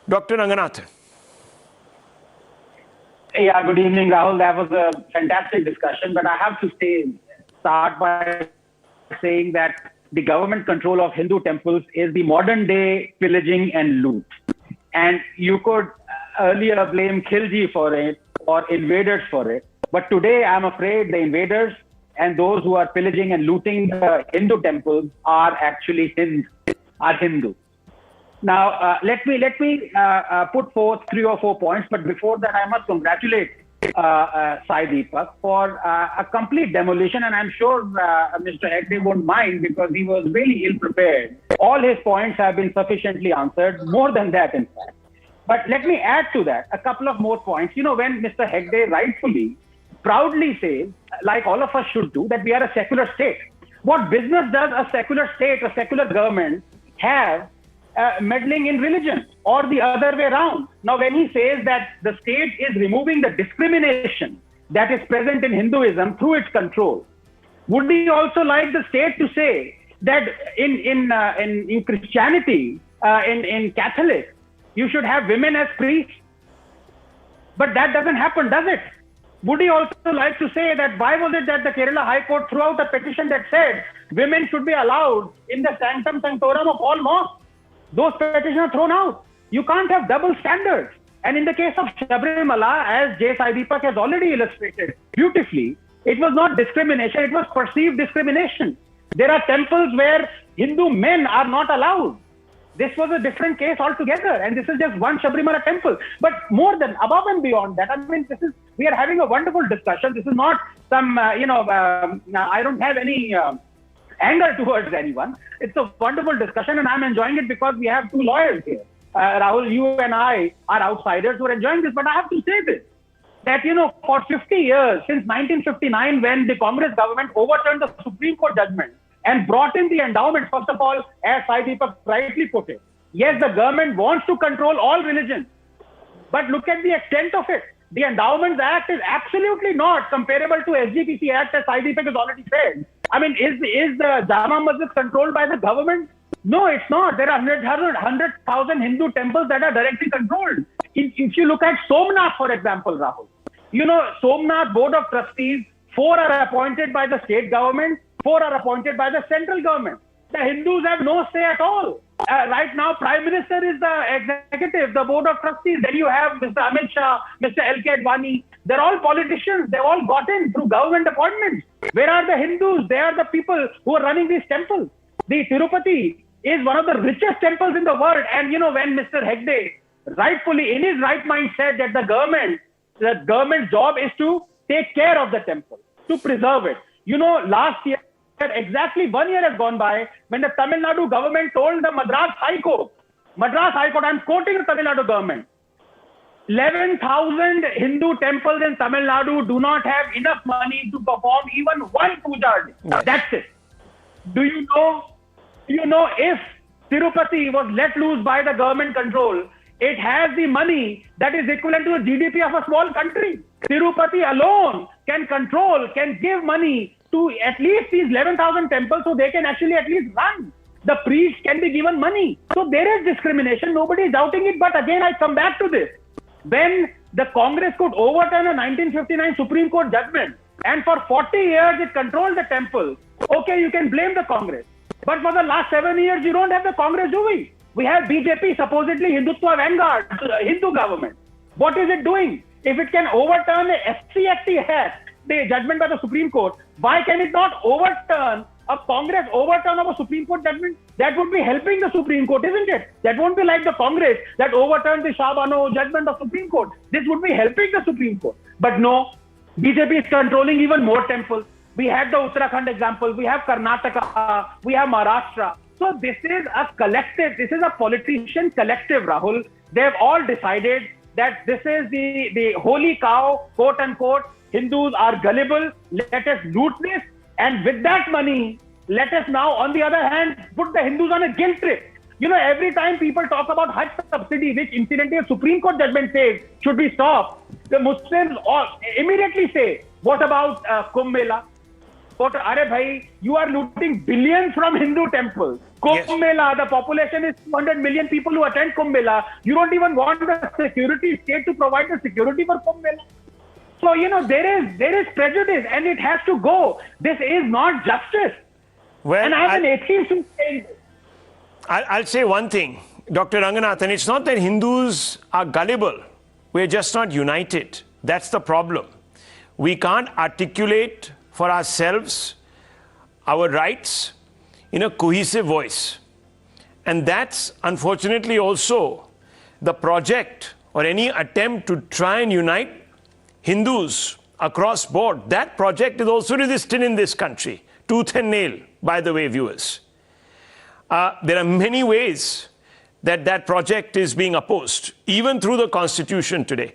Dr. Ranganathan. Yeah, good evening, Rahul. That was a fantastic discussion, but I have to start by saying that the government control of Hindu temples is the modern day pillaging and loot. And you could earlier blame Khilji for it or invaders for it. But today, I'm afraid the invaders and those who are pillaging and looting the Hindu temples are actually Hindu. Now, let me put forth 3 or 4 points, but before that, I must congratulate Sai Deepak for a complete demolition, and I'm sure Mr. Hegde won't mind because he was really ill-prepared. All his points have been sufficiently answered, more than that, in fact. But let me add to that a couple of more points. You know, when Mr. Hegde rightfully, proudly says, like all of us should do, that we are a secular state. What business does a secular state, a secular government have meddling in religion or the other way around? Now, when he says that the state is removing the discrimination that is present in Hinduism through its control, would he also like the state to say that in Christianity, in Catholic, you should have women as priests? But that doesn't happen, does it? Would he also like to say that why was it that the Kerala High Court threw out a petition that said women should be allowed in the sanctum sanctorum of all mosques? Those petitions are thrown out. You can't have double standards. And in the case of Sabrimala, as J. Sai Deepak has already illustrated beautifully, it was not discrimination, it was perceived discrimination. There are temples where Hindu men are not allowed. This was a different case altogether, and this is just one Sabrimala temple. But more than, above and beyond that, I mean, we are having a wonderful discussion. This is not some, I don't have any anger towards anyone. It's a wonderful discussion, and I'm enjoying it because we have 2 lawyers here. Rahul, you and I are outsiders who are enjoying this, but I have to say this, that, for 50 years, since 1959, when the Congress government overturned the Supreme Court judgment and brought in the endowment, first of all, as Sai Deepak rightly put it, yes, the government wants to control all religions, but look at the extent of it. The Endowments Act is absolutely not comparable to SGPC Act, as Sai Deepak has already said. I mean, is the Jama Masjid controlled by the government? No, it's not. There are 100,000 Hindu temples that are directly controlled. If you look at Somnath, for example, Rahul, Somnath Board of Trustees, 4 are appointed by the state government, 4 are appointed by the central government. The Hindus have no say at all. Right now, Prime Minister is the executive, the Board of Trustees. Then you have Mr. Amit Shah, Mr. L.K. Advani. They're all politicians. They've all got in through government appointments. Where are the Hindus? They are the people who are running these temples. The Tirupati is one of the richest temples in the world. And, when Mr. Hegde rightfully, in his right mind, said that the government's job is to take care of the temple, to preserve it. Last year, exactly 1 year has gone by when the Tamil Nadu government told the Madras High Court, I'm quoting the Tamil Nadu government, 11,000 Hindu temples in Tamil Nadu do not have enough money to perform even one puja. That's it. Do you know if Tirupati was let loose by the government control, it has the money that is equivalent to the GDP of a small country. Tirupati alone can give money to at least these 11,000 temples so they can actually at least run. The priests can be given money. So there is discrimination. Nobody is doubting it. But again, I come back to this. When the Congress could overturn a 1959 Supreme Court judgment and for 40 years it controlled the temple, okay, you can blame the Congress. But for the last 7 years, you don't have the Congress doing. We have BJP, supposedly Hindutva vanguard, Hindu government. What is it doing? If it can overturn the SC Act, the judgment by the Supreme Court, why can it not overturn a Congress overturn of a Supreme Court judgment? That would be helping the Supreme Court, isn't it? That won't be like the Congress that overturned the Shah Bano judgment of Supreme Court. This would be helping the Supreme Court. But no, BJP is controlling even more temples. We had the Uttarakhand example, we have Karnataka, we have Maharashtra. So this is a collective, this is a politician collective, Rahul. They've all decided that this is the holy cow, quote unquote. Hindus are gullible, let us loot this, and with that money, let us now, on the other hand, put the Hindus on a guilt trip. Every time people talk about Hajj subsidy, which incidentally a Supreme Court judgment says should be stopped, the Muslims all immediately say, what about Kumbh Mela? Are bhai, you are looting billions from Hindu temples. Kumbh Mela, the population is 200 million people who attend Kumbh Mela. You don't even want the security state to provide the security for Kumbh Mela. So, there is prejudice and it has to go. This is not justice. Well, and I have an atheist who's saying this. I'll say one thing, Dr. Ranganathan, it's not that Hindus are gullible. We're just not united. That's the problem. We can't articulate for ourselves our rights in a cohesive voice. And that's unfortunately also the project or any attempt to try and unite Hindus across board. That project is also resisted in this country, tooth and nail, by the way, viewers. There are many ways that project is being opposed, even through the Constitution today.